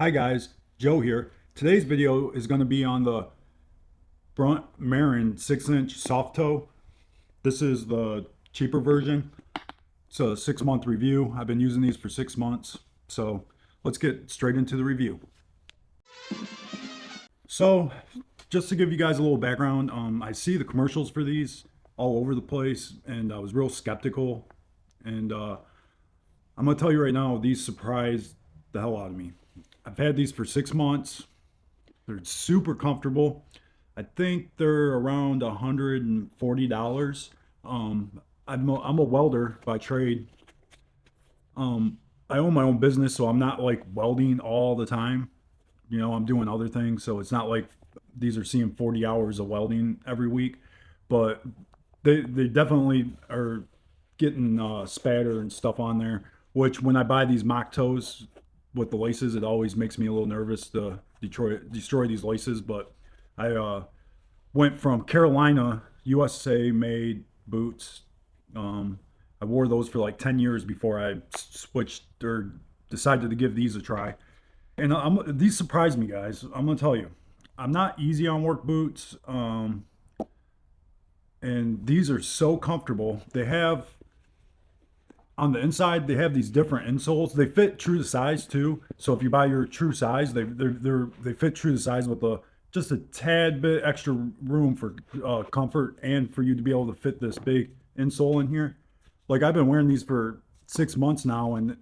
Hi guys, Joe here. Today's video is going to be on the Brunt Marin 6-inch soft toe. This is the cheaper version. It's a 6-month review. I've been using these for 6 months. So let's get straight into the review. So just to give you guys a little background, I see the commercials for these all over the place and I was real skeptical. And I'm going to tell you right now, these surprised the hell out of me. I've had these for 6 months. They're super comfortable. I think they're around $140. I'm a welder by trade. I own my own business, so I'm not like welding all the time. I'm doing other things, so it's not like these are seeing 40 hours of welding every week. But they definitely are getting spatter and stuff on there. Which when I buy these mock toes with the laces, it always makes me a little nervous to destroy these laces. But I went from Carolina USA made boots. I wore those for like 10 years before I switched or decided to give these a try. And these surprised me, guys. I'm gonna tell you, I'm not easy on work boots, and these are so comfortable. They have on the inside, they have these different insoles. They fit true to size too. So if you buy your true size, they fit true to size with just a tad bit extra room for comfort and for you to be able to fit this big insole in here. Like I've been wearing these for 6 months now, and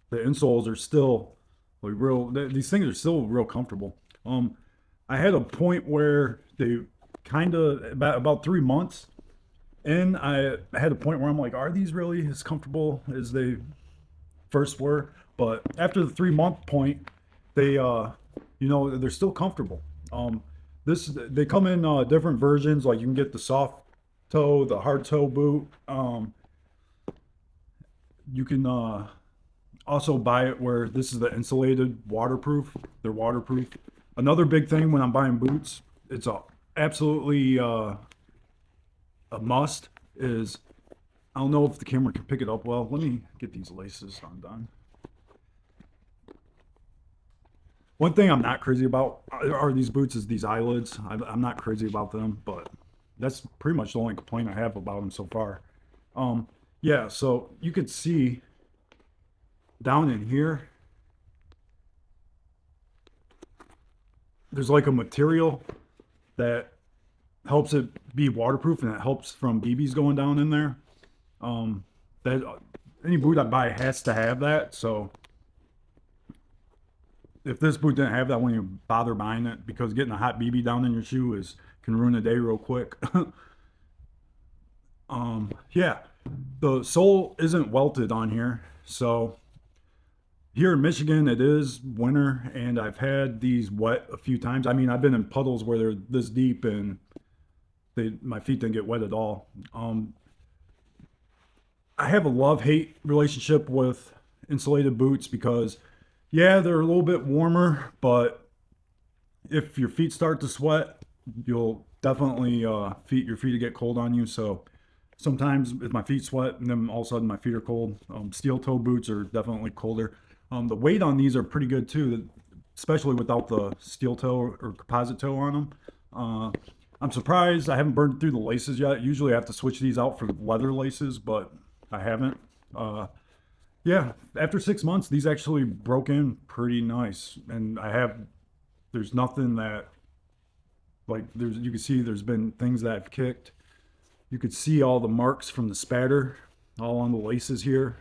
the insoles are still like real. These things are still real comfortable. I had a point where they kind of about 3 months and I had a point where I'm like, are these really as comfortable as they first were? But after the 3 month point, they're still comfortable. They come in different versions. Like you can get the soft toe, the hard toe boot. You can also buy it where this is the insulated, waterproof. They're waterproof. Another big thing when I'm buying boots, it's absolutely a must is, I don't know if the camera can pick it up well. Let me get these laces undone. One thing I'm not crazy about are these boots is these eyelids. I'm not crazy about them, but that's pretty much the only complaint I have about them so far. Yeah, so you could see down in here, there's like a material that helps it be waterproof, and it helps from BBs going down in there. That any boot I buy has to have that. So if this boot didn't have that, I wouldn't even bother buying it, because getting a hot BB down in your shoe can ruin a day real quick. Yeah, the sole isn't welted on here. So here in Michigan, it is winter, and I've had these wet a few times. I mean, I've been in puddles where they're this deep, and my feet didn't get wet at all. I have a love-hate relationship with insulated boots because, yeah, they're a little bit warmer, but if your feet start to sweat, you'll definitely your feet to get cold on you. So sometimes if my feet sweat and then all of a sudden my feet are cold, steel toe boots are definitely colder. The weight on these are pretty good too, especially without the steel toe or composite toe on them. I'm surprised I haven't burned through the laces yet. Usually I have to switch these out for leather laces, but I haven't. Yeah, after 6 months, these actually broke in pretty nice. And there's nothing that, like, you can see there's been things that I've kicked. You could see all the marks from the spatter all on the laces here.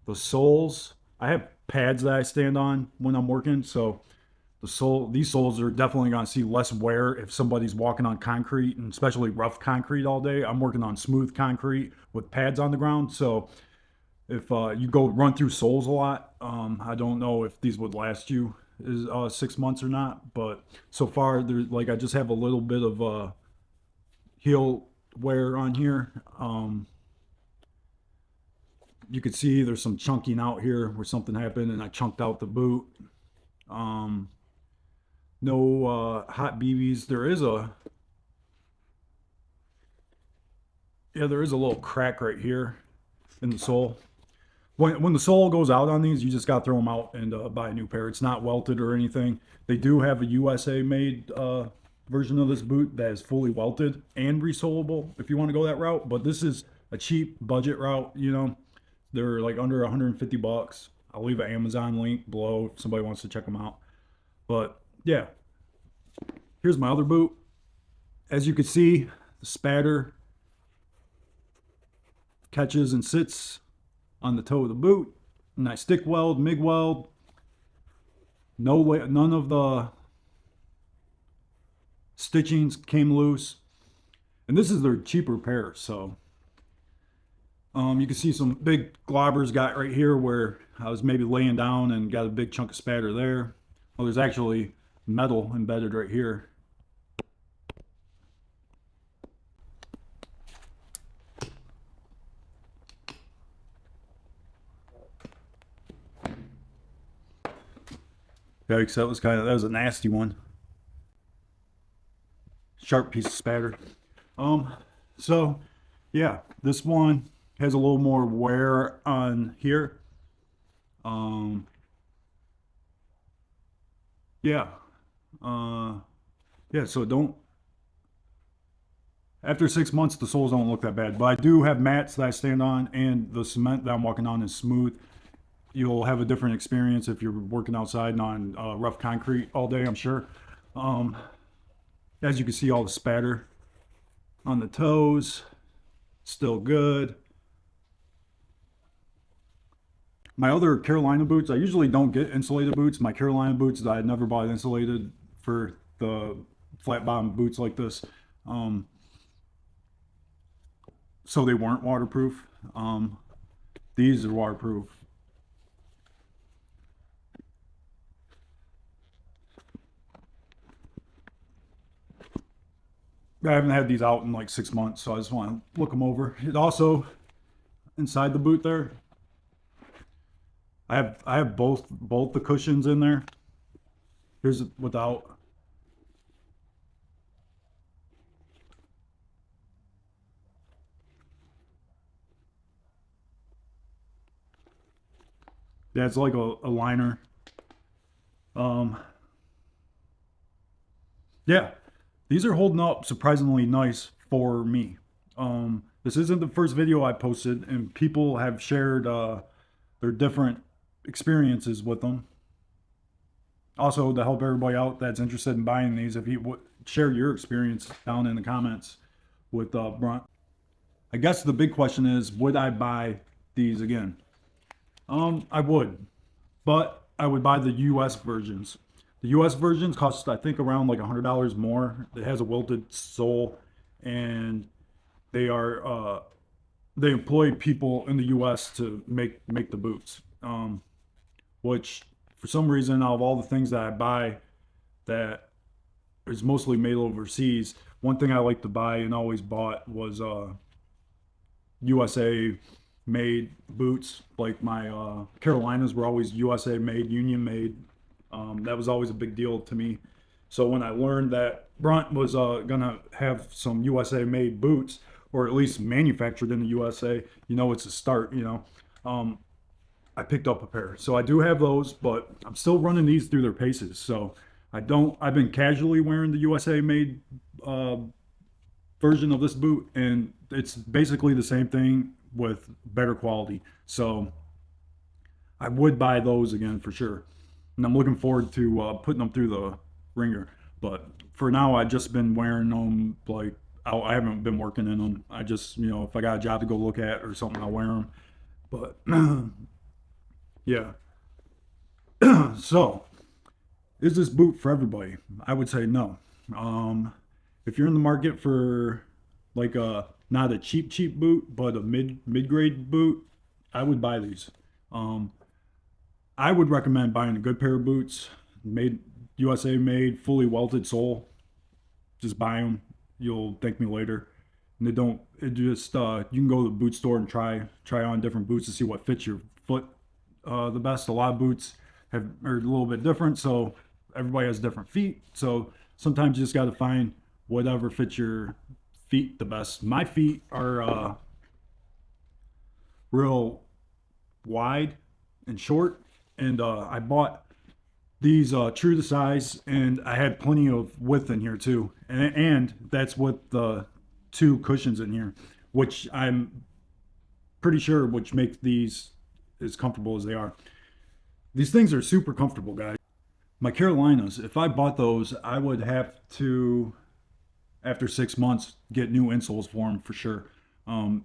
The soles, I have pads that I stand on when I'm working, so these soles are definitely going to see less wear if somebody's walking on concrete, and especially rough concrete all day. I'm working on smooth concrete with pads on the ground, so if you go run through soles a lot, I don't know if these would last you 6 months or not. But so far, there's like I just have a little bit of heel wear on here. You could see there's some chunking out here where something happened and I chunked out the boot. No hot BBs. There is a little crack right here in the sole. when the sole goes out on these, you just got to throw them out and buy a new pair. It's not welted or anything. They do have a USA made version of this boot that is fully welted and resolable if you want to go that route. But this is a cheap budget route. You know, they're like under 150 bucks. I'll leave an Amazon link below if somebody wants to check them out. But yeah, here's my other boot. As you can see, the spatter catches and sits on the toe of the boot, and I stick weld, MIG weld. None of the stitchings came loose, and this is their cheaper pair. So you can see some big globbers got right here where I was maybe laying down and got a big chunk of spatter there. Well, there's actually metal embedded right here. Yikes, that was a nasty one. Sharp piece of spatter. So yeah, this one has a little more wear on here. Yeah. Yeah, so don't after 6 months the soles don't look that bad. But I do have mats that I stand on, and the cement that I'm walking on is smooth. You'll have a different experience if you're working outside and on rough concrete all day, I'm sure. As you can see, all the spatter on the toes, still good. My other Carolina boots, I usually don't get insulated boots. My Carolina boots, I never bought insulated for the flat bottom boots like this. So they weren't waterproof. These are waterproof. I haven't had these out in like 6 months, so I just want to look them over. It also, inside the boot there, I have both the cushions in there. Here's without. Yeah, it's like a liner. Yeah, these are holding up surprisingly nice for me. This isn't the first video I posted, and people have shared their different experiences with them. Also, to help everybody out that's interested in buying these, if you would share your experience down in the comments with Brunt. I guess the big question is, would I buy these again? I would, but I would buy the US versions. The US versions cost, I think, around like $100 more. It has a welted sole, and they are they employ people in the US to make the boots. Which for some reason, out of all the things that I buy that is mostly made overseas, one thing I like to buy and always bought was USA made boots. Like my Carolinas were always USA made, Union made. That was always a big deal to me. So when I learned that Brunt was gonna have some USA made boots, or at least manufactured in the USA, you know, it's a start, you know. I picked up a pair. So I do have those, but I'm still running these through their paces. So I've been casually wearing the USA made version of this boot, and it's basically the same thing with better quality. So I would buy those again for sure. And I'm looking forward to putting them through the ringer. But for now, I've just been wearing them like I haven't been working in them. I just, you know, if I got a job to go look at or something, I'll wear them. But yeah. So, is this boot for everybody? I would say no. If you're in the market for like a not a cheap boot, but a mid grade boot, I would buy these. I would recommend buying a good pair of boots, made USA made, fully welted sole. Just buy them. You'll thank me later. And they don't. It just you can go to the boot store and try on different boots to see what fits your foot the best. A lot of boots are a little bit different, so everybody has different feet. So sometimes you just got to find whatever fits your feet the best. My feet are real wide and short, and I bought these true to size, and I had plenty of width in here too, and that's with the two cushions in here, which I'm pretty sure which make these as comfortable as they are. These things are super comfortable, guys. My Carolinas, if I bought those, I would have to, after 6 months, get new insoles for them for sure.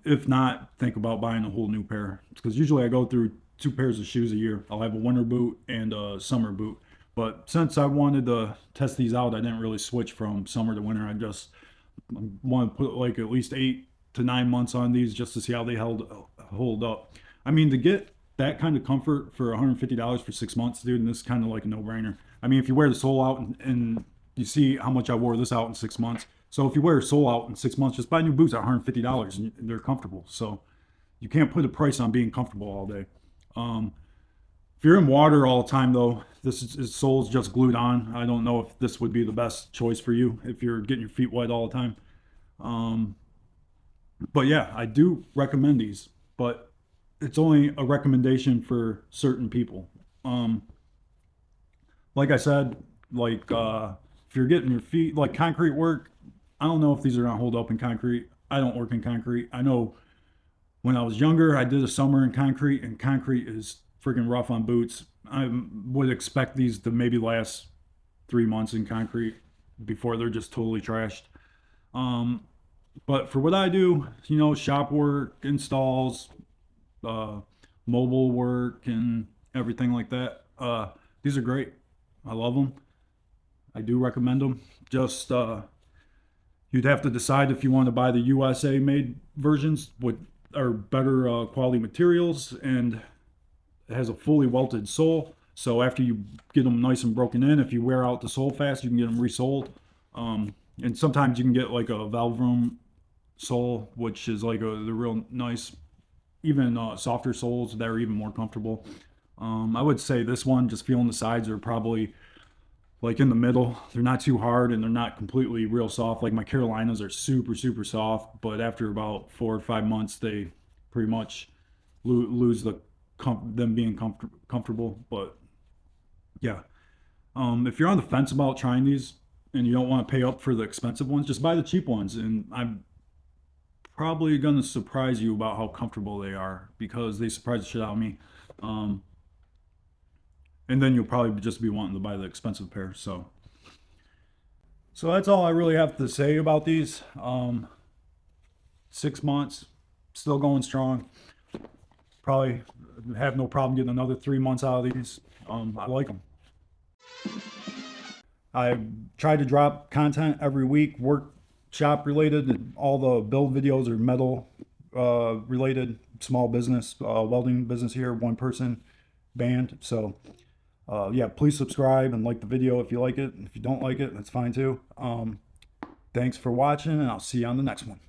If not, think about buying a whole new pair, because usually I go through 2 pairs of shoes a year. I'll have a winter boot and a summer boot. But since I wanted to test these out, I didn't really switch from summer to winter. I just want to put like at least 8 to 9 months on these just to see how they hold up. I mean, to get that kind of comfort for $150 for 6 months, dude, and this is kind of like a no-brainer. I mean, if you wear the sole out and you see how much I wore this out in 6 months. So if you wear a sole out in 6 months, just buy new boots at $150 and they're comfortable. So you can't put a price on being comfortable all day. If you're in water all the time, though, this sole's just glued on. I don't know if this would be the best choice for you if you're getting your feet wet all the time. But yeah, I do recommend these, but it's only a recommendation for certain people. Like I said, like if you're getting your feet, like concrete work, I don't know if these are gonna hold up in concrete. I don't work in concrete. I know when I was younger, I did a summer in concrete, and concrete is freaking rough on boots. I would expect these to maybe last 3 months in concrete before they're just totally trashed. But for what I do, you know, shop work, installs, mobile work, and everything like that, these are great. I love them. I do recommend them. Just you'd have to decide if you want to buy the USA made versions with are better quality materials, and it has a fully welted sole. So after you get them nice and broken in, if you wear out the sole fast, you can get them resoled. And sometimes you can get like a valve room sole, which is like the real nice, even softer soles that are even more comfortable. I would say this one, just feeling the sides, are probably like in the middle. They're not too hard and they're not completely real soft. Like my Carolinas are super, super soft, but after about 4 or 5 months, they pretty much lose them being comfortable. But yeah, if you're on the fence about trying these and you don't want to pay up for the expensive ones, just buy the cheap ones. And I'm probably gonna surprise you about how comfortable they are, because they surprised the shit out of me. And then you'll probably just be wanting to buy the expensive pair. So that's all I really have to say about these. 6 months, still going strong. Probably have no problem getting another 3 months out of these. I like them. I try to drop content every week, workshop related, and all the build videos are metal related, small business, welding business here, one person band. So yeah, please subscribe and like the video if you like it. If you don't like it, that's fine too. Thanks for watching, and I'll see you on the next one.